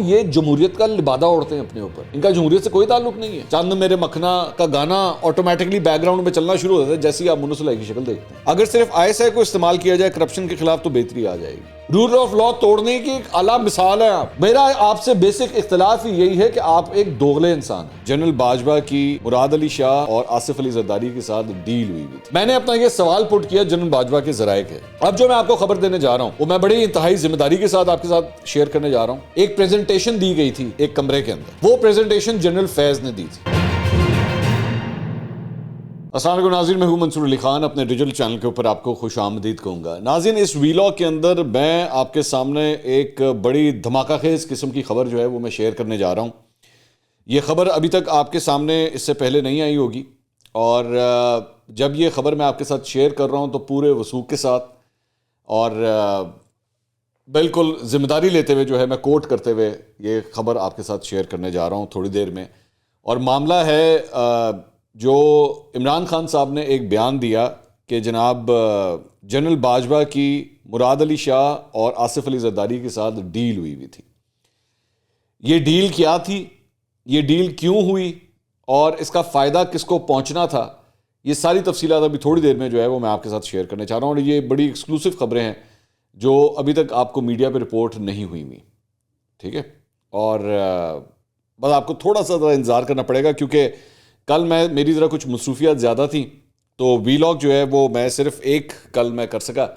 یہ جمہوریت کا لبادہ اوڑھتے ہیں اپنے اوپر. ان کا جمہوریت سے کوئی تعلق نہیں ہے. چند میرے مکھنا کا گانا آٹومیٹکلی بیک گراؤنڈ میں چلنا شروع ہو جاتا ہے جیسے ہی آپ منو سلائی کی شکل دیکھتے ہیں. اگر صرف ISI کو استعمال کیا جائے کرپشن کے خلاف تو بہتری آ جائے گی. رول آف لا توڑنے کی ایک اعلیٰ مثال ہے آپ. میرا آپ سے بیسک اختلاف ہی یہی ہے کہ آپ ایک دوغلے انسان ہیں. جنرل باجوہ کی مراد علی شاہ اور آصف علی زرداری کے ساتھ ڈیل ہوئی تھی. میں نے اپنا یہ سوال پٹ کیا جنرل باجوہ کے ذرائع کے. اب جو میں آپ کو خبر دینے جا رہا ہوں وہ میں بڑی انتہائی ذمہ داری کے ساتھ آپ کے ساتھ شیئر کرنے جا رہا ہوں. ایک پریزنٹیشن دی گئی تھی ایک کمرے کے اندر. وہ پریزنٹیشن جنرل فیض نے دی تھی. السلام علیکم ناظرین، میں ہوں منصور علی خان. اپنے ڈیجیٹل چینل کے اوپر آپ کو خوش آمدید کہوں گا. ناظرین، اس ویلاگ کے اندر میں آپ کے سامنے ایک بڑی دھماکہ خیز قسم کی خبر جو ہے وہ میں شیئر کرنے جا رہا ہوں. یہ خبر ابھی تک آپ کے سامنے اس سے پہلے نہیں آئی ہوگی، اور جب یہ خبر میں آپ کے ساتھ شیئر کر رہا ہوں تو پورے وثوق کے ساتھ اور بالکل ذمہ داری لیتے ہوئے جو ہے میں کوٹ کرتے ہوئے یہ خبر آپ کے ساتھ شیئر کرنے جا رہا ہوں تھوڑی دیر میں. اور معاملہ ہے جو عمران خان صاحب نے ایک بیان دیا کہ جناب جنرل باجوہ کی مراد علی شاہ اور آصف علی زرداری کے ساتھ ڈیل ہوئی تھی. یہ ڈیل کیا تھی، یہ ڈیل کیوں ہوئی اور اس کا فائدہ کس کو پہنچنا تھا، یہ ساری تفصیلات ابھی تھوڑی دیر میں جو ہے وہ میں آپ کے ساتھ شیئر کرنے چاہ رہا ہوں. اور یہ بڑی ایکسکلوسیو خبریں ہیں جو ابھی تک آپ کو میڈیا پہ رپورٹ نہیں ہوئی. ٹھیک ہے، اور بس آپ کو تھوڑا سا انتظار کرنا پڑے گا کیونکہ کل میری ذرا کچھ مصروفیات زیادہ تھیں تو ویلاگ جو ہے وہ میں صرف ایک کل میں کر سکا.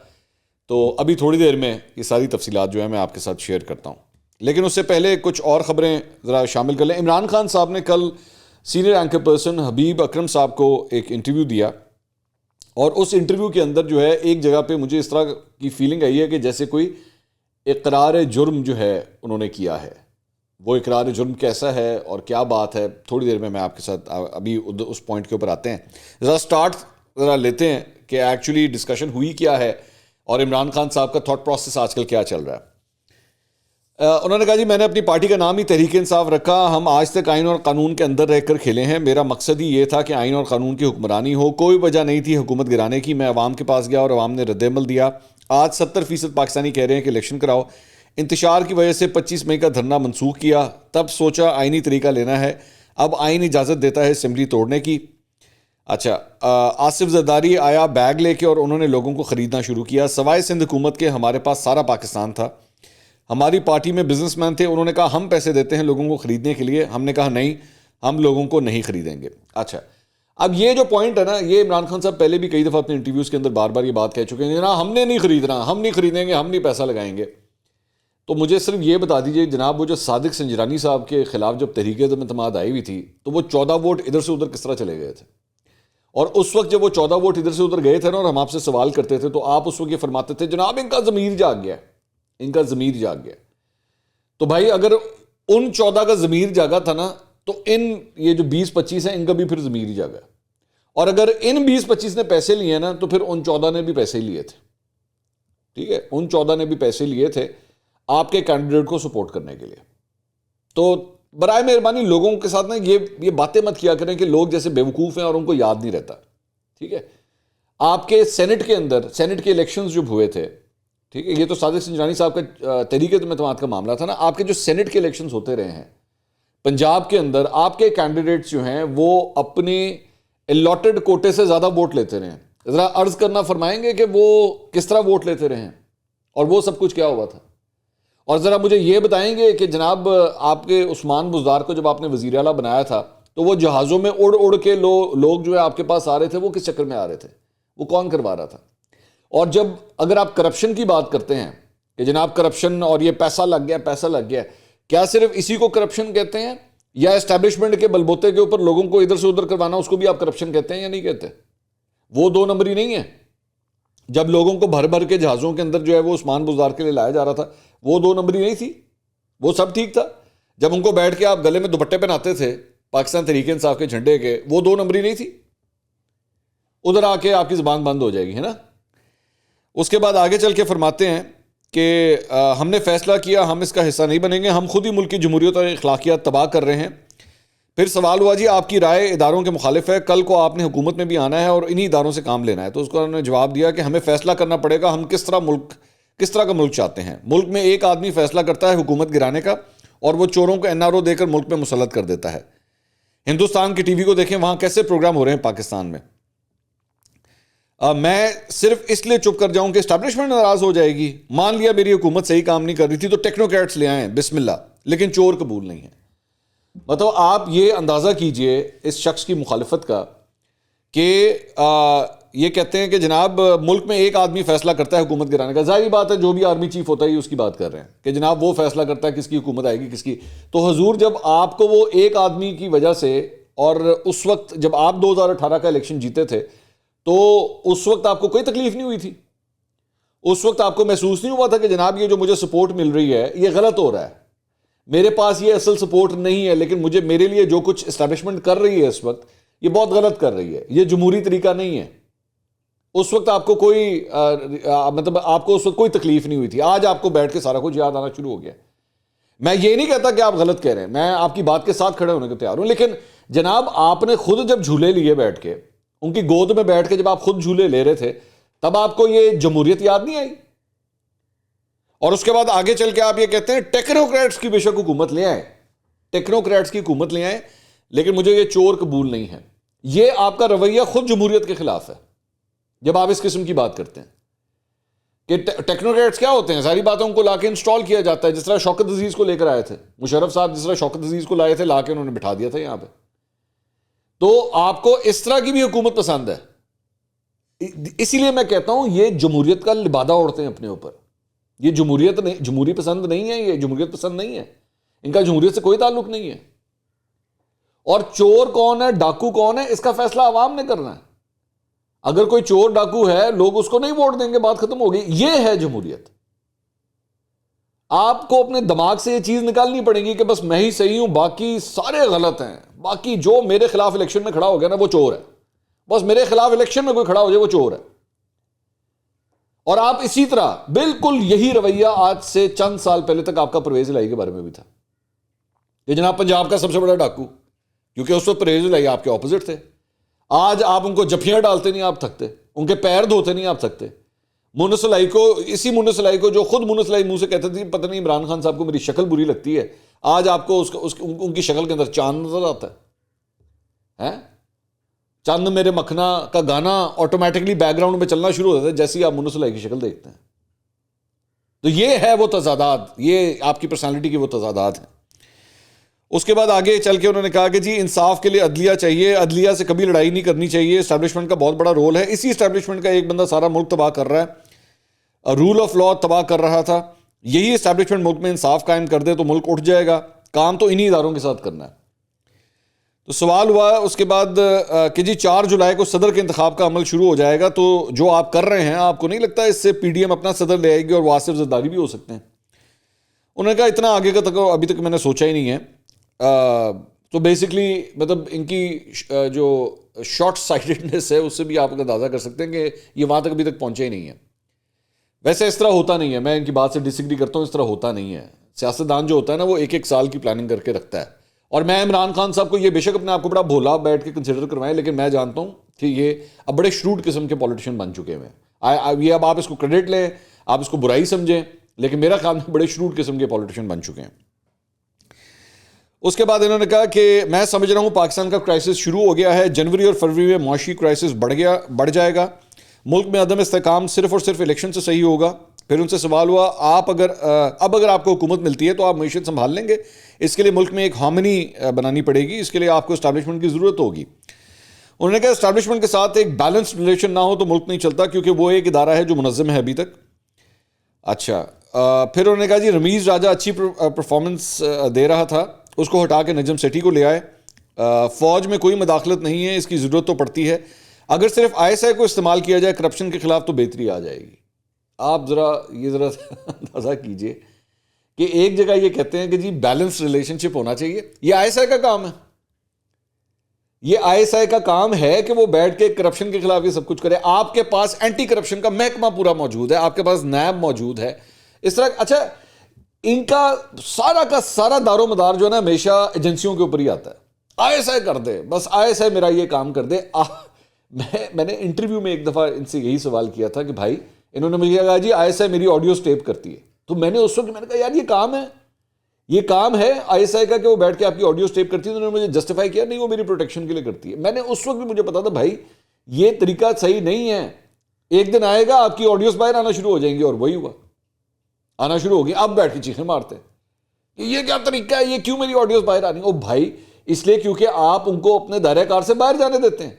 تو ابھی تھوڑی دیر میں یہ ساری تفصیلات جو ہے میں آپ کے ساتھ شیئر کرتا ہوں. لیکن اس سے پہلے کچھ اور خبریں ذرا شامل کر لیں. عمران خان صاحب نے کل سینئر اینکر پرسن حبیب اکرم صاحب کو ایک انٹرویو دیا، اور اس انٹرویو کے اندر جو ہے ایک جگہ پہ مجھے اس طرح کی فیلنگ آئی ہے کہ جیسے کوئی اقرار جرم جو ہے انہوں نے کیا ہے. وہ اقرار جرم کیسا ہے اور کیا بات ہے تھوڑی دیر میں آپ کے ساتھ ابھی اس پوائنٹ کے اوپر آتے ہیں. ذرا لیتے ہیں کہ ایکچولی ڈسکشن ہوئی کیا ہے اور عمران خان صاحب کا تھاٹ پروسیس آج کل کیا چل رہا ہے. انہوں نے کہا جی میں نے اپنی پارٹی کا نام ہی تحریک انصاف رکھا. ہم آج تک آئین اور قانون کے اندر رہ کر کھیلے ہیں. میرا مقصد ہی یہ تھا کہ آئین اور قانون کی حکمرانی ہو. کوئی وجہ نہیں تھی حکومت گرانے کی. میں عوام کے پاس گیا اور عوام نے رد عمل دیا. آج 70% پاکستانی کہہ رہے ہیں کہ الیکشن کراؤ. انتشار کی وجہ سے 25 مئی کا دھرنا منسوخ کیا. تب سوچا آئینی طریقہ لینا ہے. اب آئین اجازت دیتا ہے اسمبلی توڑنے کی. اچھا، آصف زرداری آیا بیگ لے کے اور انہوں نے لوگوں کو خریدنا شروع کیا. سوائے سندھ حکومت کے ہمارے پاس سارا پاکستان تھا. ہماری پارٹی میں بزنس مین تھے. انہوں نے کہا ہم پیسے دیتے ہیں لوگوں کو خریدنے کے لیے. ہم نے کہا نہیں، ہم لوگوں کو نہیں خریدیں گے. اچھا، اب یہ جو پوائنٹ ہے نا، یہ عمران خان صاحب پہلے بھی کئی دفعہ اپنے انٹرویوز کے اندر بار بار یہ بات کہہ چکے ہیں، جناب ہم نے نہیں خریدنا، ہم نہیں خریدیں گے، ہم نہیں پیسہ لگائیں گے. تو مجھے صرف یہ بتا دیجئے جناب، وہ جو صادق سنجرانی صاحب کے خلاف جب تحریک اعتماد آئی ہوئی تھی تو وہ 14 ووٹ ادھر سے ادھر کس طرح چلے گئے تھے؟ اور اس وقت جب وہ 14 ووٹ ادھر سے ادھر گئے تھے نا اور ہم آپ سے سوال کرتے تھے تو آپ اس وقت یہ فرماتے تھے جناب ان کا ضمیر جاگ گیا، ان کا ضمیر جاگ گیا. تو بھائی اگر ان 14 کا ضمیر جاگا تھا نا تو یہ جو 20-25 ہیں ان کا بھی پھر ضمیر ہی جاگا. اور اگر ان 20-25 نے پیسے لیے نا تو پھر ان 14 نے بھی پیسے ہی لیے تھے. ٹھیک ہے، ان 14 نے بھی پیسے لیے تھے آپ کے کینڈیڈیٹ کو سپورٹ کرنے کے لیے. تو برائے مہربانی لوگوں کے ساتھ نا یہ باتیں مت کیا کریں کہ لوگ جیسے بیوقوف ہیں اور ان کو یاد نہیں رہتا. ٹھیک ہے، آپ کے سینٹ کے اندر سینٹ کے الیکشنز جب ہوئے تھے، ٹھیک ہے، یہ تو صادق سنجرانی صاحب کا تحریک اعتماد کا معاملہ تھا نا. آپ کے جو سینٹ کے الیکشنز ہوتے رہے ہیں پنجاب کے اندر، آپ کے کینڈیڈیٹس جو ہیں وہ اپنی الاٹڈ کوٹے سے زیادہ ووٹ لیتے رہے ہیں. ذرا عرض کرنا فرمائیں گے کہ وہ کس طرح ووٹ لیتے رہے ہیں اور وہ سب کچھ کیا ہوا تھا. اور ذرا مجھے یہ بتائیں گے کہ جناب آپ کے عثمان بزدار کو جب آپ نے وزیر اعلیٰ بنایا تھا تو وہ جہازوں میں اڑ اڑ کے لوگ جو ہے آپ کے پاس آ رہے تھے، وہ کس چکر میں آ رہے تھے؟ وہ کون کروا رہا تھا؟ اور جب اگر آپ کرپشن کی بات کرتے ہیں کہ جناب کرپشن اور یہ پیسہ لگ گیا، پیسہ لگ گیا، کیا صرف اسی کو کرپشن کہتے ہیں یا اسٹیبلشمنٹ کے بلبوتے کے اوپر لوگوں کو ادھر سے ادھر کروانا اس کو بھی آپ کرپشن کہتے ہیں یا نہیں کہتے؟ وہ 2 نمبری نہیں ہے. جب لوگوں کو بھر بھر کے جہازوں کے اندر جو ہے وہ عثمان بزدار کے لیے لایا جا رہا تھا، وہ 2 نمبری نہیں تھی، وہ سب ٹھیک تھا. جب ان کو بیٹھ کے آپ گلے میں دوپٹے پہناتے تھے پاکستان تحریک انصاف کے جھنڈے کے، وہ 2 نمبری نہیں تھی. ادھر آ کے آپ کی زبان بند ہو جائے گی، ہے نا. اس کے بعد آگے چل کے فرماتے ہیں کہ ہم نے فیصلہ کیا ہم اس کا حصہ نہیں بنیں گے. ہم خود ہی ملک کی جمہوریت اور اخلاقیات تباہ کر رہے ہیں. پھر سوال ہوا جی آپ کی رائے اداروں کے مخالف ہے، کل کو آپ نے حکومت میں بھی آنا ہے اور انہی اداروں سے کام لینا ہے. تو اس کو انہوں نے جواب دیا کہ ہمیں فیصلہ کرنا پڑے گا ہم کس طرح کا ملک چاہتے ہیں. ملک میں ایک آدمی فیصلہ کرتا ہے حکومت گرانے کا اور وہ چوروں کو NRO دے کر ملک میں مسلط کر دیتا ہے. ہندوستان کی ٹی وی کو دیکھیں, وہاں کیسے پروگرام ہو رہے ہیں پاکستان میں. میں صرف اس لیے چپ کر جاؤں کہ اسٹیبلشمنٹ ناراض ہو جائے گی. مان لیا میری حکومت صحیح کام نہیں کر رہی تھی تو ٹیکنوکریٹس لے آئیں, بسم اللہ, لیکن چور قبول نہیں ہے. مطلب آپ یہ اندازہ کیجئے اس شخص کی مخالفت کا کہ یہ کہتے ہیں کہ جناب ملک میں ایک آدمی فیصلہ کرتا ہے حکومت گرانے کا. ظاہری بات ہے جو بھی آرمی چیف ہوتا ہے اس کی بات کر رہے ہیں کہ جناب وہ فیصلہ کرتا ہے کس کی حکومت آئے گی کس کی. تو حضور جب آپ کو وہ ایک آدمی کی وجہ سے, اور اس وقت جب آپ 2018 کا الیکشن جیتے تھے تو اس وقت آپ کو کوئی تکلیف نہیں ہوئی تھی؟ اس وقت آپ کو محسوس نہیں ہوا تھا کہ جناب یہ جو مجھے سپورٹ مل رہی ہے یہ غلط ہو رہا ہے, میرے پاس یہ اصل سپورٹ نہیں ہے, لیکن میرے لیے جو کچھ اسٹیبلشمنٹ کر رہی ہے اس وقت یہ بہت غلط کر رہی ہے, یہ جمہوری طریقہ نہیں ہے. اس وقت آپ کو کوئی مطلب آپ کو اس وقت کوئی تکلیف نہیں ہوئی تھی. آج آپ کو بیٹھ کے سارا کچھ یاد آنا شروع ہو گیا. میں یہ نہیں کہتا کہ آپ غلط کہہ رہے ہیں, میں آپ کی بات کے ساتھ کھڑے ہونے کو تیار ہوں, لیکن جناب آپ نے خود جب جھولے لیے بیٹھ کے, ان کی گود میں بیٹھ کے جب آپ خود جھولے لے رہے تھے, تب آپ کو یہ جمہوریت یاد نہیں آئی؟ اور اس کے بعد آگے چل کے آپ یہ کہتے ہیں ٹیکنوکریٹس کی بے شک حکومت لے آئیں, ٹیکنوکریٹس کی حکومت لے آئیں, لیکن مجھے یہ چور قبول نہیں ہے. یہ آپ کا رویہ خود جمہوریت کے خلاف ہے جب آپ اس قسم کی بات کرتے ہیں کہ ٹیکنوکریٹس کیا ہوتے ہیں. ساری باتوں کو لا کے انسٹال کیا جاتا ہے, جس طرح شوکت عزیز کو لے کر آئے تھے مشرف صاحب, جس طرح شوکت عزیز کو لائے تھے, لا کے انہوں نے بٹھا دیا تھا یہاں پہ. تو آپ کو اس طرح کی بھی حکومت پسند ہے. اسی لیے میں کہتا ہوں یہ جمہوریت کا لبادہ اوڑھتے ہیں اپنے اوپر. یہ جمہوریت نہیں, جمہوری پسند نہیں ہے, یہ جمہوریت پسند نہیں ہے, ان کا جمہوریت سے کوئی تعلق نہیں ہے. اور چور کون ہے, ڈاکو کون ہے, اس کا فیصلہ عوام نے کرنا ہے. اگر کوئی چور ڈاکو ہے, لوگ اس کو نہیں ووٹ دیں گے, بات ختم ہو گئی. یہ ہے جمہوریت. آپ کو اپنے دماغ سے یہ چیز نکالنی پڑے گی کہ بس میں ہی صحیح ہوں, باقی سارے غلط ہیں, باقی جو میرے خلاف الیکشن میں کھڑا ہو گیا نا وہ چور ہے. بس میرے خلاف الیکشن میں کوئی کھڑا ہو جائے وہ چور ہے. اور آپ اسی طرح بالکل یہی رویہ آج سے چند سال پہلے تک آپ کا پرویز الہی کے بارے میں بھی تھا کہ جناب پنجاب کا سب سے بڑا ڈاکو, کیونکہ اس وقت پرویز الہی آپ کے اپوزٹ تھے. آج آپ ان کو جفیاں ڈالتے نہیں آپ تھکتے, ان کے پیر دھوتے نہیں آپ تھکتے. مونس الہی کو, اسی مونس الہی کو جو خود مونس الہی منہ سے کہتے تھے پتہ نہیں عمران خان صاحب کو میری شکل بری لگتی ہے, آج آپ کو ان کی شکل کے اندر چاند نظر آتا ہے. چند میرے مکھنا کا گانا آٹومیٹکلی بیک گراؤنڈ میں چلنا شروع ہو جاتا ہے جیسے ہی آپ مونس الہی کی شکل دیکھتے ہیں. تو یہ ہے وہ تضادات, یہ آپ کی پرسنالٹی کی وہ تضادات ہیں. اس کے بعد آگے چل کے انہوں نے کہا کہ جی انصاف کے لیے عدلیہ چاہیے, عدلیہ سے کبھی لڑائی نہیں کرنی چاہیے, اسٹیبلشمنٹ کا بہت بڑا رول ہے. اسی اسٹیبلشمنٹ کا ایک بندہ سارا ملک تباہ کر رہا ہے, رول آف لا تباہ کر رہا تھا. یہی اسٹیبلشمنٹ ملک میں انصاف قائم کر دے تو ملک اٹھ جائے گا. کام تو انہی اداروں کے ساتھ کرنا ہے. تو سوال ہوا اس کے بعد کہ جی 4 جولائی کو صدر کے انتخاب کا عمل شروع ہو جائے گا, تو جو آپ کر رہے ہیں آپ کو نہیں لگتا اس سے پی ڈی ایم اپنا صدر لے آئے گی اور وہ آصف زرداری بھی ہو سکتے ہیں؟ انہوں نے کہا اتنا آگے کا تک ابھی تک میں نے سوچا ہی نہیں ہے. تو بیسکلی مطلب ان کی جو شارٹ سائٹڈنس ہے اس سے بھی آپ اندازہ کر سکتے ہیں کہ یہ وہاں تک ابھی تک پہنچے ہی نہیں ہے. ویسے اس طرح ہوتا نہیں ہے, میں ان کی بات سے ڈس ایگری کرتا ہوں, اس طرح ہوتا نہیں ہے. سیاستدان جو ہوتا ہے نا وہ ایک سال کی پلاننگ کر کے رکھتا ہے. اور میں عمران خان صاحب کو یہ بے شک اپنے آپ کو بڑا بھولا بیٹھ کے کنسیڈر کروائیں, لیکن میں جانتا ہوں کہ یہ اب بڑے شروڈ قسم کے پولیٹیشین بن چکے ہیں. یہ اب آپ اس کو کریڈٹ لیں, آپ اس کو برائی سمجھیں, لیکن میرا خیال میں بڑے شروڈ قسم کے پولیٹیشین بن چکے ہیں. اس کے بعد انہوں نے کہا کہ میں سمجھ رہا ہوں پاکستان کا کرائسس شروع ہو گیا ہے. جنوری اور فروری میں معاشی کرائسس بڑھ جائے گا. ملک میں عدم استحکام صرف اور صرف الیکشن سے صحیح ہوگا. پھر ان سے سوال ہوا اب اگر آپ کو حکومت ملتی ہے تو آپ معیشت سنبھال لیں گے؟ اس کے لیے ملک میں ایک ہارمنی بنانی پڑے گی, اس کے لیے آپ کو اسٹیبلشمنٹ کی ضرورت ہوگی. انہوں نے کہا اسٹیبلشمنٹ کے ساتھ ایک بیلنسڈ ریلیشن نہ ہو تو ملک نہیں چلتا, کیونکہ وہ ایک ادارہ ہے جو منظم ہے ابھی تک. اچھا, پھر انہوں نے کہا جی رمیز راجہ اچھی پرفارمنس دے رہا تھا, اس کو ہٹا کے نجم سیٹھی کو لے آئے. فوج میں کوئی مداخلت نہیں ہے, اس کی ضرورت تو پڑتی ہے. اگر صرف ISI کو استعمال کیا جائے کرپشن کے خلاف تو بہتری آ جائے گی. آپ ذرا اندازہ کیجئے کہ ایک جگہ یہ کہتے ہیں کہ جی بیلنس ریلیشن شپ ہونا چاہیے. یہ ISI کا کام ہے, یہ ISI کا کام ہے کہ وہ بیٹھ کے کرپشن کے خلاف یہ سب کچھ کرے. آپ کے پاس اینٹی کرپشن کا محکمہ پورا موجود ہے, آپ کے پاس نیب موجود ہے. اس طرح اچھا ان کا سارا دار و مدار جو ہے نا ہمیشہ ایجنسیوں کے اوپر ہی آتا ہے. ISI کر دے, بس ISI میرا یہ کام کر دے. میں نے انٹرویو میں ایک دفعہ ان سے یہی سوال کیا تھا کہ بھائی, انہوں نے مجھے کہا جی ISI میری آڈیوز ٹیپ کرتی ہے. تو میں نے اس وقت میں نے کہا یار یہ کام ہے, یہ کام ہے آئی ایس آئی کا کہ وہ بیٹھ کے آپ کی آڈیو ٹیپ کرتی ہے. انہوں نے مجھے جسٹیفائی کیا نہیں وہ میری پروٹیکشن کے لیے کرتی ہے. میں نے اس وقت بھی مجھے پتا تھا بھائی یہ طریقہ صحیح نہیں ہے. ایک دن آئے گا آپ کی آڈیوز باہر آنا شروع ہو جائیں گی, اور وہی ہوا, آنا شروع ہوگی. اب بیٹھ کے چیخیں مارتے ہیں کہ یہ کیا طریقہ ہے, یہ کیوں میری آڈیوز باہر آ رہی ہیں. او بھائی اس لیے کیونکہ آپ ان کو اپنے دائرہ کار سے باہر جانے دیتے ہیں.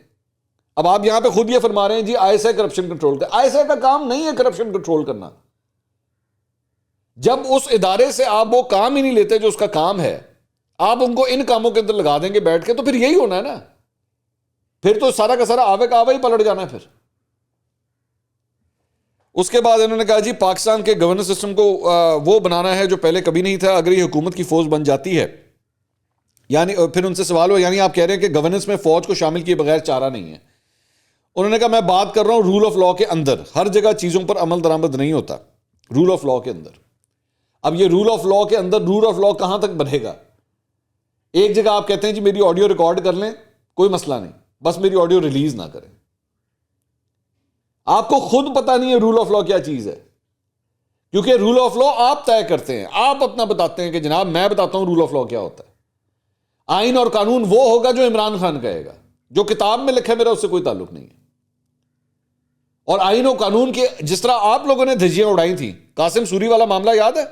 اب آپ یہاں پہ خود یہ فرما رہے ہیں جی آئی ایس آئی کرپشن کنٹرول کر. آئی ایس آئی کا کام نہیں ہے کرپشن کنٹرول کرنا. جب اس ادارے سے آپ وہ کام ہی نہیں لیتے جو اس کا کام ہے, آپ ان کو ان کاموں کے اندر لگا دیں گے بیٹھ کے, تو پھر یہی ہونا ہے نا. پھر تو سارا کا سارا آوے کا آوے ہی پلٹ جانا ہے. پھر اس کے بعد انہوں نے کہا جی پاکستان کے گورننس سسٹم کو وہ بنانا ہے جو پہلے کبھی نہیں تھا اگر یہ حکومت کی فوج بن جاتی ہے. یعنی پھر ان سے سوال ہوا یعنی آپ کہہ رہے ہیں کہ گورننس میں فوج کو شامل کیے بغیر چارہ نہیں ہے. انہوں نے کہا میں بات کر رہا ہوں رول آف لا کے اندر. ہر جگہ چیزوں پر عمل درآمد نہیں ہوتا رول آف لا کے اندر. اب یہ رول آف لا کے اندر رول آف لا کہاں تک بنے گا؟ ایک جگہ آپ کہتے ہیں جی میری آڈیو ریکارڈ کر لیں, کوئی مسئلہ نہیں, بس میری آڈیو ریلیز نہ کریں. آپ کو خود پتا نہیں ہے رول آف لا کیا چیز ہے, کیونکہ رول آف لا آپ طے کرتے ہیں, آپ اپنا بتاتے ہیں کہ جناب میں بتاتا ہوں رول آف لا کیا ہوتا ہے. آئین اور قانون وہ ہوگا جو عمران خان کہے گا, جو کتاب میں لکھا ہے میرا اس سے کوئی تعلق نہیں ہے. اور آئین و قانون کے جس طرح آپ لوگوں نے دھجیاں اڑائی تھیں, قاسم سوری والا معاملہ یاد ہے,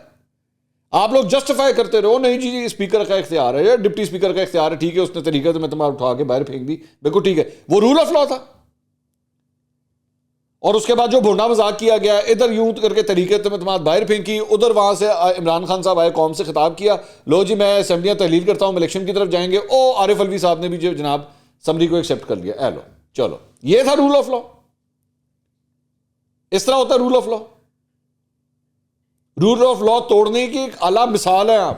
آپ لوگ جسٹیفائی کرتے رہو نہیں جی اسپیکر کا اختیار ہے, ڈپٹی اسپیکر کا اختیار ہے, ٹھیک ہے اس نے طریقہ سے میں تمہارا اٹھا کے باہر پھینک دی, بالکل ٹھیک ہے, وہ رول آف لا تھا. اور اس کے بعد جو بھونڈا مذاق کیا گیا, ادھر یوں کر کے طریقے سے میں تمہارا باہر پھینکی, ادھر وہاں سے عمران خان صاحب آئے قوم سے خطاب کیا, لو جی میں اسمبلیاں تحلیل کرتا ہوں, الیکشن کی طرف جائیں گے. او عارف الوی صاحب نے بھی جو جناب سمری کو ایکسیپٹ کر لیا, اے لو چلو, یہ تھا رول آف لا. اس طرح ہوتا ہے rule of law. Rule of law توڑنے کی ایک اعلیٰ مثال ہے آپ,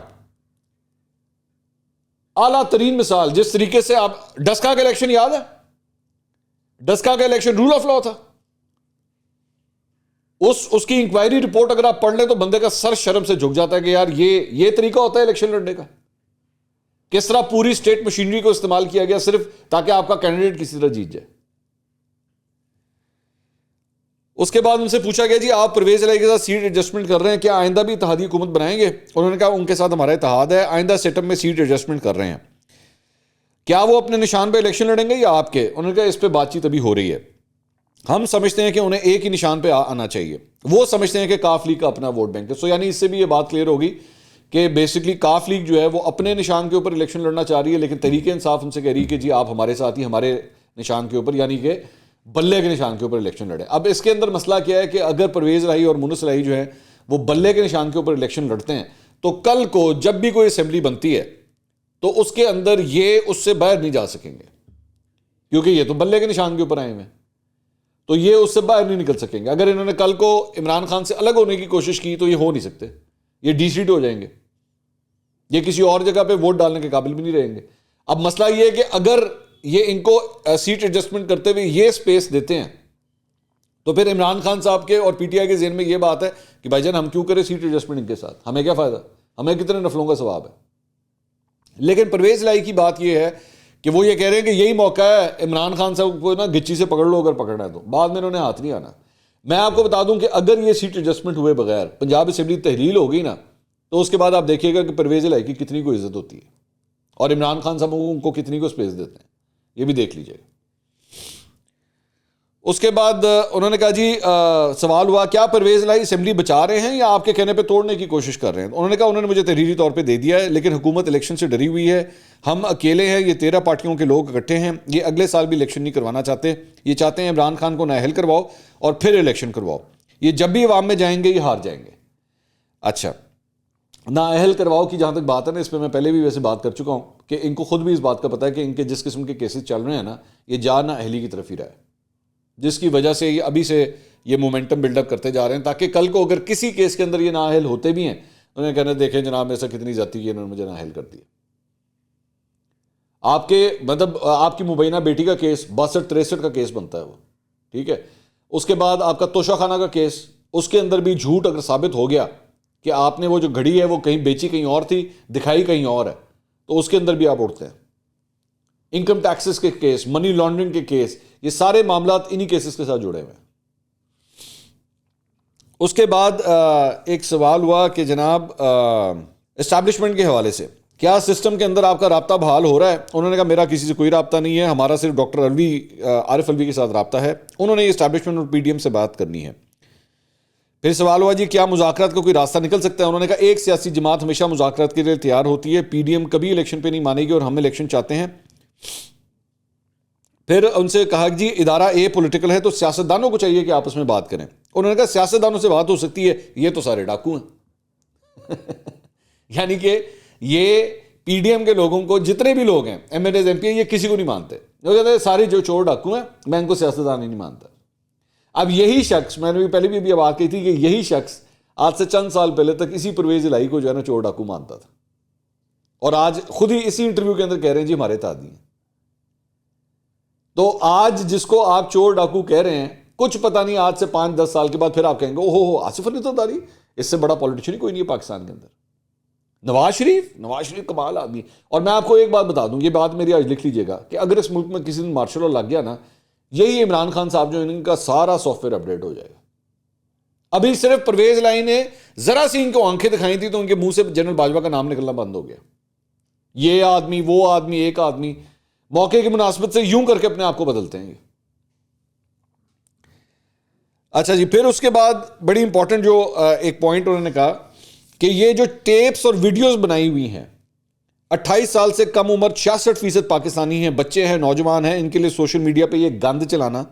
اعلیٰ ترین مثال. جس طریقے سے آپ ڈسکا کا الیکشن یاد ہے, ڈسکا کا الیکشن رول آف لا تھا. اس کی انکوائری رپورٹ اگر آپ پڑھ لیں تو بندے کا سر شرم سے جھک جاتا ہے کہ یار یہ طریقہ ہوتا ہے الیکشن لڑنے کا. کس طرح پوری اسٹیٹ مشینری کو استعمال کیا گیا صرف تاکہ آپ کا کینڈیڈیٹ کسی طرح جیت جائے. اس کے بعد ان سے پوچھا گیا جی آپ پرویز الہی کے ساتھ سیٹ ایڈجسٹمنٹ کر رہے ہیں, کیا آئندہ بھی اتحادی حکومت بنائیں گے؟ انہوں نے کہا ان کے ساتھ ہمارا اتحاد ہے, آئندہ سیٹ اپ میں سیٹ ایڈجسٹمنٹ کر رہے ہیں. کیا وہ اپنے نشان پہ الیکشن لڑیں گے یا آپ کے؟ انہوں نے کہا اس پہ بات چیت ابھی ہو رہی ہے. ہم سمجھتے ہیں کہ انہیں ایک ہی نشان پہ آنا چاہیے. وہ سمجھتے ہیں کہ کاف لیگ کا اپنا ووٹ بینک ہے. سو یعنی اس سے بھی یہ بات کلیئر ہوگی کہ بیسکلی کاف لیگ جو ہے وہ اپنے نشان کے اوپر الیکشن لڑنا چاہ رہی ہے, لیکن تحریک انصاف ان سے کہہ رہی ہے کہ جی آپ ہمارے ساتھ ہی ہمارے نشان کے اوپر یعنی کہ بلے کے نشان کے اوپر الیکشن لڑیں. اب اس کے اندر مسئلہ کیا ہے کہ اگر پرویز الہی اور مونس الہی جو ہیں وہ بلے کے نشان کے اوپر الیکشن لڑتے ہیں تو کل کو جب بھی کوئی اسمبلی بنتی ہے تو اس کے اندر یہ اس سے باہر نہیں جا سکیں گے, کیونکہ یہ تو بلے کے نشان کے اوپر آئے ہوئے ہیں, تو یہ اس سے باہر نہیں نکل سکیں گے. اگر انہوں نے کل کو عمران خان سے الگ ہونے کی کوشش کی تو یہ ہو نہیں سکتے, یہ ڈی سیٹ ہو جائیں گے, یہ کسی اور جگہ پہ ووٹ ڈالنے کے قابل بھی نہیں رہیں گے. اب مسئلہ یہ ہے کہ اگر یہ ان کو سیٹ ایڈجسٹمنٹ کرتے ہوئے یہ سپیس دیتے ہیں تو پھر عمران خان صاحب کے اور پی ٹی آئی کے ذہن میں یہ بات ہے کہ بھائی جان ہم کیوں کریں سیٹ ایڈجسٹمنٹ ان کے ساتھ, ہمیں کیا فائدہ, ہمیں کتنے نفلوں کا ثواب ہے. لیکن پرویز الہی کی بات یہ ہے کہ وہ یہ کہہ رہے ہیں کہ یہی موقع ہے عمران خان صاحب کو نا گچی سے پکڑ لو اگر پکڑنا ہے تو, بعد میں انہوں نے ہاتھ نہیں آنا. میں آپ کو بتا دوں کہ اگر یہ سیٹ ایڈجسٹمنٹ ہوئے بغیر پنجاب اسمبلی تحلیل ہوگی نا تو اس کے بعد آپ دیکھیے گا کہ پرویز الہی کی کتنی کو عزت ہوتی ہے اور عمران خان صاحب ان کو کتنی کو سپیس دیتے ہیں, یہ بھی دیکھ لیجیے. اس کے بعد انہوں نے کہا جی سوال ہوا کیا پرویز الہی اسمبلی بچا رہے ہیں یا آپ کے کہنے پہ توڑنے کی کوشش کر رہے ہیں؟ انہوں نے کہا انہوں نے مجھے تحریری طور پہ دے دیا ہے, لیکن حکومت الیکشن سے ڈری ہوئی ہے. ہم اکیلے ہیں, یہ 13 پارٹیوں کے لوگ اکٹھے ہیں, یہ اگلے سال بھی الیکشن نہیں کروانا چاہتے. یہ چاہتے ہیں عمران خان کو نااہل کرواؤ اور پھر الیکشن کرواؤ. یہ جب بھی عوام میں جائیں گے یہ ہار جائیں گے. اچھا, نااہل کرواؤ کی جہاں تک بات ہے نا, اس پہ میں پہلے بھی ویسے بات کر چکا ہوں کہ ان کو خود بھی اس بات کا پتہ ہے کہ ان کے جس قسم کے کیسز چل رہے ہیں نا یہ جا نااہلی کی طرف ہی رہا ہے, جس کی وجہ سے یہ ابھی سے یہ مومنٹم بلڈ اپ کرتے جا رہے ہیں تاکہ کل کو اگر کسی کیس کے اندر یہ نااہل ہوتے بھی ہیں انہیں کہنا دیکھیں جناب ایسا کتنی زیادتی ہے, انہوں نے مجھے نااہل کر دیا. آپ کے مطلب آپ کی مبینہ بیٹی کا کیس 62-63 کا کیس بنتا ہے وہ, ٹھیک ہے. اس کے بعد آپ کا توشہ خانہ کا کیس, اس کے اندر بھی جھوٹ اگر ثابت ہو گیا کہ آپ نے وہ جو گھڑی ہے وہ کہیں بیچی کہیں اور تھی, دکھائی کہیں اور ہے, تو اس کے اندر بھی آپ اڑتے ہیں. انکم ٹیکسز کے کیس, منی لانڈرنگ کے کیس, یہ سارے معاملات انہی کیسز کے ساتھ جڑے ہوئے ہیں. اس کے بعد ایک سوال ہوا کہ جناب اسٹیبلشمنٹ کے حوالے سے کیا سسٹم کے اندر آپ کا رابطہ بحال ہو رہا ہے؟ انہوں نے کہا میرا کسی سے کوئی رابطہ نہیں ہے، ہمارا صرف ڈاکٹر عارف الوی کے ساتھ رابطہ ہے، انہوں نے اسٹیبلشمنٹ اور پی ڈی ایم سے بات کرنی ہے۔ پھر سوال ہوا جی کیا مذاکرات کا کوئی راستہ نکل سکتا ہے؟ انہوں نے کہا ایک سیاسی جماعت ہمیشہ مذاکرات کے لیے تیار ہوتی ہے، پی ڈی ایم کبھی الیکشن پہ نہیں مانے گی اور ہم الیکشن چاہتے ہیں۔ پھر ان سے کہا جی ادارہ اے پولیٹیکل ہے تو سیاستدانوں کو چاہیے کہ آپس میں بات کریں۔ انہوں نے کہا سیاستدانوں سے بات ہو سکتی ہے، یہ تو سارے ڈاکو ہیں۔ یعنی کہ یہ پی ڈی ایم کے لوگوں کو، جتنے بھی لوگ ہیں M L As M P یہ کسی کو نہیں مانتے، وہ کہتے ہیں سارے جو چور ڈاکو ہیں، میں ان کو سیاستدان ہی نہیں مانتا۔ اب یہی شخص، میں نے پہلے بھی بات کی تھی کہ یہی شخص آج سے چند سال پہلے تک اسی پرویز الہی کو جو ہے نا چور ڈاکو مانتا تھا، اور آج خود ہی اسی انٹرویو کے اندر کہہ رہے ہیں جی ہمارے تادی ہیں۔ تو آج جس کو آپ چور ڈاکو کہہ رہے ہیں، کچھ پتہ نہیں آج سے 5-10 سال کے بعد پھر آپ کہیں گے اوہ ہو آصف علی زرداری، اس سے بڑا پولیٹیشین کوئی نہیں ہے پاکستان کے اندر۔ نواز شریف کمال آدمی۔ اور میں آپ کو ایک بات بتا دوں، یہ بات میری آج لکھ لیجئے گا کہ اگر اس ملک میں کسی دن مارشل لا لگ گیا نا، یہی عمران خان صاحب جو ان کا سارا سافٹ ویئر اپڈیٹ ہو جائے گا۔ ابھی صرف پرویز الہی نے ذرا سی ان کو آنکھیں دکھائی تھی تو ان کے منہ سے جنرل باجوہ کا نام نکلنا بند ہو گیا۔ یہ آدمی وہ آدمی، ایک آدمی موقع کی مناسبت سے یوں کر کے اپنے آپ کو بدلتے ہیں۔ اچھا جی، پھر اس کے بعد بڑی امپورٹنٹ جو ایک پوائنٹ انہوں نے کہا کہ یہ جو ٹیپس اور ویڈیوز بنائی ہوئی ہیں، 28 سال سے کم عمر 66% پاکستانی ہیں، بچے ہیں، نوجوان ہیں، ان کے لیے سوشل میڈیا پہ یہ گند چلانا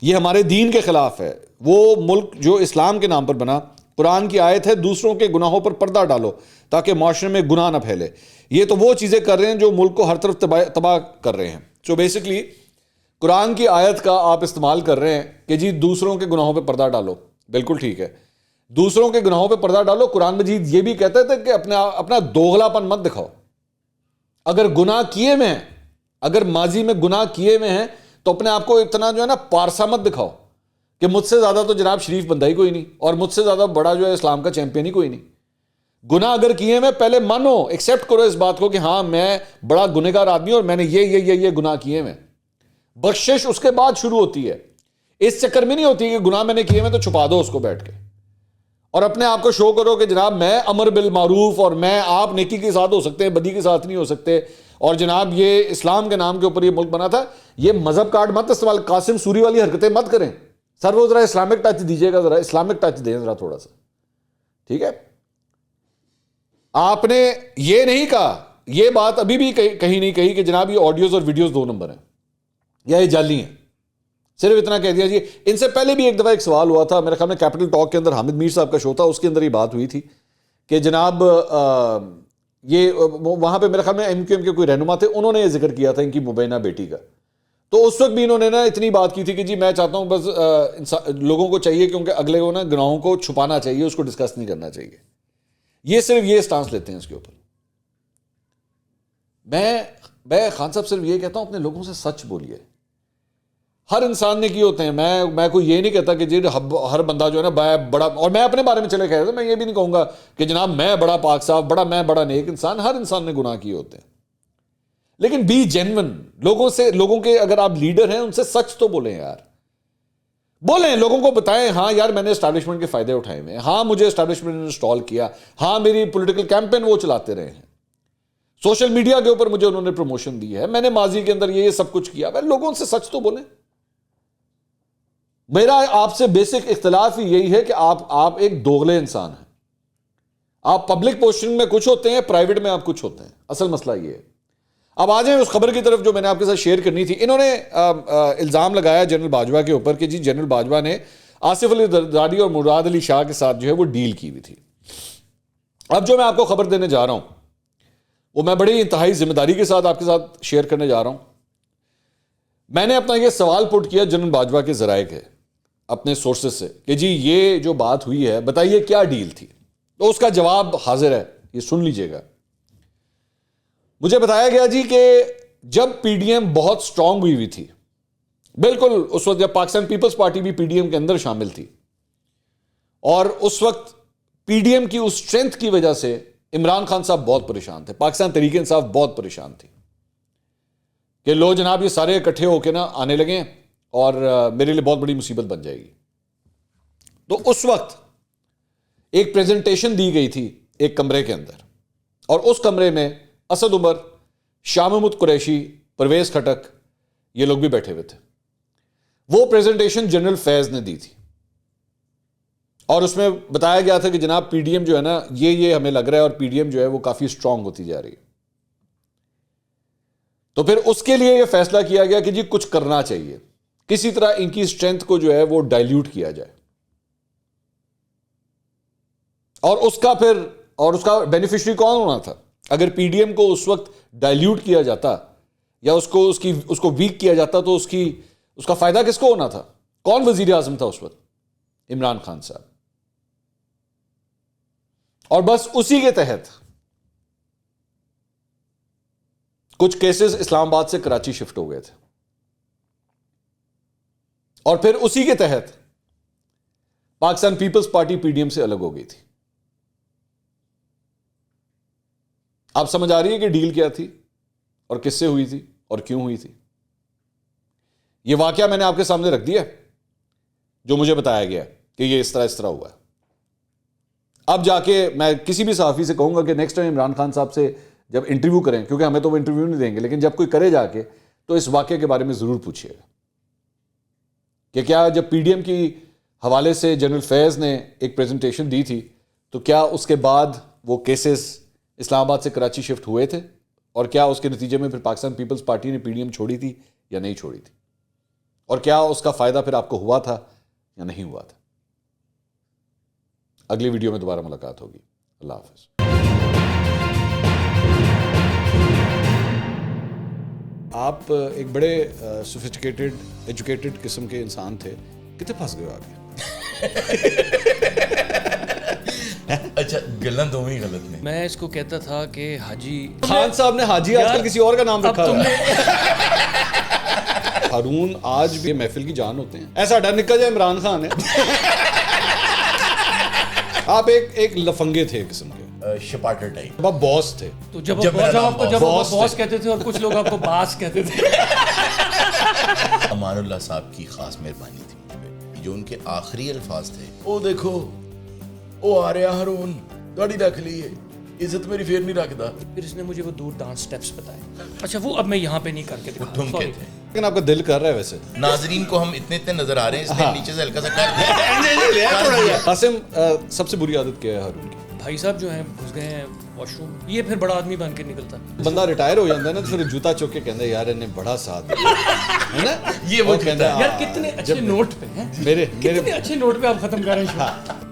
یہ ہمارے دین کے خلاف ہے۔ وہ ملک جو اسلام کے نام پر بنا، قرآن کی آیت ہے دوسروں کے گناہوں پر پردہ ڈالو تاکہ معاشرے میں گناہ نہ پھیلے۔ یہ تو وہ چیزیں کر رہے ہیں جو ملک کو ہر طرف تباہ کر رہے ہیں۔ سو بیسکلی قرآن کی آیت کا آپ استعمال کر رہے ہیں کہ جی دوسروں کے گناہوں پہ پردہ ڈالو، بالکل ٹھیک ہے، دوسروں کے گناہوں پہ پردہ ڈالو۔ قرآن مجید یہ بھی کہتا ہے کہ اپنا دوغلا پن مت دکھاؤ۔ اگر گناہ کیے میں ہیں، اگر ماضی میں گناہ کیے میں ہیں تو اپنے آپ کو اتنا جو ہے نا پارسا مت دکھاؤ کہ مجھ سے زیادہ تو جناب شریف بندہ ہی کوئی نہیں، اور مجھ سے زیادہ بڑا جو ہے اسلام کا چیمپئن ہی کوئی نہیں۔ گناہ اگر کیے میں پہلے مانو، ایکسیپٹ کرو اس بات کو کہ ہاں میں بڑا گنہگار آدمی اور میں نے یہ گناہ کیے میں۔ بخشش اس کے بعد شروع ہوتی ہے، اس چکر میں نہیں ہوتی کہ گناہ میں نے کیے میں تو چھپا دو اس کو بیٹھ کے اور اپنے آپ کو شو کرو کہ جناب میں امر بالمعروف اور میں آپ نیکی کے ساتھ ہو سکتے ہیں، بدی کے ساتھ نہیں ہو سکتے، اور جناب یہ اسلام کے نام کے اوپر یہ ملک بنا تھا۔ یہ مذہب کارڈ مت استعمال، قاسم سوری والی حرکتیں مت کریں سر، وہ ذرا اسلامک ٹچ دیجیے گا، ذرا اسلامک ٹچ دیں ذرا تھوڑا سا، ٹھیک ہے؟ آپ نے یہ نہیں کہا، یہ بات ابھی بھی کہیں نہیں کہی کہ جناب یہ آڈیوز اور ویڈیوز 2 نمبر ہیں یا یہ جعلی ہیں، صرف اتنا کہہ دیا جی۔ ان سے پہلے بھی ایک دفعہ ایک سوال ہوا تھا، میرے خیال میں کیپٹل ٹاک کے اندر حامد میر صاحب کا شو تھا، اس کے اندر یہ بات ہوئی تھی کہ جناب یہ وہاں پہ میرے خیال میں ایم کیو ایم کے کوئی رہنما تھے، انہوں نے یہ ذکر کیا تھا ان کی مبینہ بیٹی کا، تو اس وقت بھی انہوں نے نا اتنی بات کی تھی کہ جی میں چاہتا ہوں بس لوگوں کو چاہیے کہ ان کے اگلے کو نا گناہوں کو چھپانا چاہیے، اس کو ڈسکس نہیں کرنا چاہیے۔ یہ صرف یہ سٹانس لیتے ہیں اس کے اوپر۔ میں خان صاحب صرف یہ کہتا ہوں اپنے لوگوں سے سچ بولیے۔ ہر انسان نے کیے ہوتے ہیں، میں کوئی یہ نہیں کہتا کہ جی ہر بندہ جو ہے نا بڑا، اور میں اپنے بارے میں چلے کہہ رہا میں یہ بھی نہیں کہوں گا کہ جناب میں بڑا پاک صاف، میں بڑا نیک انسان، ہر انسان نے گناہ کیے ہوتے ہیں، لیکن بی جینون، لوگوں کے اگر آپ لیڈر ہیں ان سے سچ تو بولیں یار، بولیں، لوگوں کو بتائیں ہاں یار میں نے اسٹیبلشمنٹ کے فائدے اٹھائے ہوئے ہیں، ہاں مجھے اسٹیبلشمنٹ نے انسٹال کیا، ہاں میری پولیٹیکل کیمپین وہ چلاتے رہے ہیں، سوشل میڈیا کے اوپر مجھے انہوں نے پروموشن دی ہے، میں نے ماضی کے اندر یہ سب کچھ کیا۔ لوگوں سے سچ تو بولیں۔ میرا آپ سے بیسک اختلاف ہی یہی ہے کہ آپ ایک دوغلے انسان ہیں، آپ پبلک پوسٹنگ میں کچھ ہوتے ہیں، پرائیویٹ میں آپ کچھ ہوتے ہیں، اصل مسئلہ یہ ہے۔ اب آ جائیں اس خبر کی طرف جو میں نے آپ کے ساتھ شیئر کرنی تھی۔ انہوں نے الزام لگایا جنرل باجوہ کے اوپر کہ جی جنرل باجوہ نے آصف علی زرداری اور مراد علی شاہ کے ساتھ جو ہے وہ ڈیل کی ہوئی تھی۔ اب جو میں آپ کو خبر دینے جا رہا ہوں وہ میں بڑی انتہائی ذمہ داری کے ساتھ آپ کے ساتھ شیئر کرنے جا رہا ہوں۔ میں نے اپنا یہ سوال پٹ کیا جنرل باجوہ کے ذرائع کے اپنے سورسز سے کہ جی یہ جو بات ہوئی ہے بتائیے کیا ڈیل تھی، تو اس کا جواب حاضر ہے، یہ سن لیجئے گا۔ مجھے بتایا گیا جی کہ جب پی ڈی ایم بہت سٹرونگ ہوئی تھی، بالکل اس وقت جب پاکستان پیپلز پارٹی بھی پی ڈی ایم کے اندر شامل تھی، اور اس وقت پی ڈی ایم کی اس سٹرینتھ کی وجہ سے عمران خان صاحب بہت پریشان تھے، پاکستان تحریک انصاف بہت پریشان تھی کہ لو جناب یہ سارے اکٹھے ہو کے نا آنے لگے اور میرے لیے بہت بڑی مصیبت بن جائے گی۔ تو اس وقت ایک پریزنٹیشن دی گئی تھی ایک کمرے کے اندر، اور اس کمرے میں اسد عمر, شاہ محمود قریشی, پرویز کھٹک, یہ لوگ بھی بیٹھے ہوئے تھے. وہ پریزنٹیشن جنرل فیض نے دی تھی اور اس میں بتایا گیا تھا کہ جناب پی ڈی ایم جو ہے نا یہ ہمیں لگ رہا ہے, اور پی ڈی ایم جو ہے وہ کافی اسٹرانگ ہوتی جا رہی ہے. تو پھر اس کے لیے یہ فیصلہ کیا گیا کہ جی کچھ کرنا چاہیے, کسی طرح ان کی اسٹرینتھ کو جو ہے وہ ڈائلیوٹ کیا جائے. اور اس کا بینیفیشری کون ہونا تھا؟ اگر پی ڈی ایم کو اس وقت ڈائلیوٹ کیا جاتا یا اس کو ویک کیا جاتا تو اس کا فائدہ کس کو ہونا تھا؟ کون وزیر اعظم تھا اس وقت؟ عمران خان صاحب. اور بس اسی کے تحت کچھ کیسز اسلام آباد سے کراچی شفٹ ہو گئے تھے, اور پھر اسی کے تحت Pakistan Peoples Party P D M سے الگ ہو گئی تھی. آپ سمجھ آ رہی ہے کہ ڈیل کیا تھی اور کس سے ہوئی تھی اور کیوں ہوئی تھی؟ یہ واقعہ میں نے آپ کے سامنے رکھ دیا جو مجھے بتایا گیا کہ یہ اس طرح ہوا ہے. اب جا کے میں کسی بھی صحافی سے کہوں گا کہ نیکسٹ ٹائم عمران خان صاحب سے جب انٹرویو کریں, کیونکہ ہمیں تو وہ انٹرویو نہیں دیں گے, لیکن جب کوئی کرے جا کے تو اس واقعے کے بارے میں ضرور پوچھیے گا کہ کیا جب پی ڈی ایم کی حوالے سے جنرل فیض نے ایک پریزنٹیشن دی تھی تو کیا اس کے بعد وہ کیسز اسلام آباد سے کراچی شفٹ ہوئے تھے, اور کیا اس کے نتیجے میں پھر پاکستان پیپلز پارٹی نے پی ڈی ایم چھوڑی تھی یا نہیں چھوڑی تھی, اور کیا اس کا فائدہ پھر آپ کو ہوا تھا یا نہیں ہوا تھا؟ اگلی ویڈیو میں دوبارہ ملاقات ہوگی. اللہ حافظ. آپ ایک بڑے سوفسٹیکیٹڈ ایجوکیٹڈ قسم کے انسان تھے, کتنے پھنس گئے آگے؟ اچھا گلن دو ہی غلط نہیں. میں اس کو کہتا تھا کہ حاجی خان صاحب نے حاجی آج کل کسی اور کا نام رکھا ہے. ہارون آج بھی محفل کی جان ہوتے ہیں, ایسا ڈر نکل جائے عمران خان ہے. آپ ایک لفنگے تھے قسم کے, شپاٹر ٹائپ. آپ باس تھے. تو جب آپ کو باس کہتے تھے اور کچھ لوگ آپ کو باس کہتے تھے. امان اللہ صاحب کی خاص مہربانی تھی مجھ پہ, جو ان کے آخری الفاظ تھے, او دیکھو او آ رہا ہارون, گاڑی رکھ لی ہے, عزت میری پھر نہیں رکھتا. پھر اس نے مجھے وہ دور دانس سٹیپس بتائے. اچھا وہ اب میں یہاں پہ نہیں کر کے دکھاؤں, ٹھمکے تھے. لیکن آپ کا دل کر رہا ہے ویسے. ناظرین کو ہم اتنے نظر آ رہے ہیں, اس نے نیچے سے ہلکا سا کر دیا. قاسم, سب سے بری عادت کیا ہے ہارون کی؟ بھائی صاحب جو ہیں گھس گئے ہیں واش روم, یہ پھر بڑا آدمی بن کے نکلتا. بندہ ریٹائر ہو جاتا ہے نا تو پھر جوتا چوک کے کہتا ہے یار انہیں بڑا ساتھ دیا ہے نا. یہ وہ یار کتنے اچھے نوٹ پہ ہیں, میرے کتنے اچھے نوٹ پہ آپ ختم کر رہے ہیں.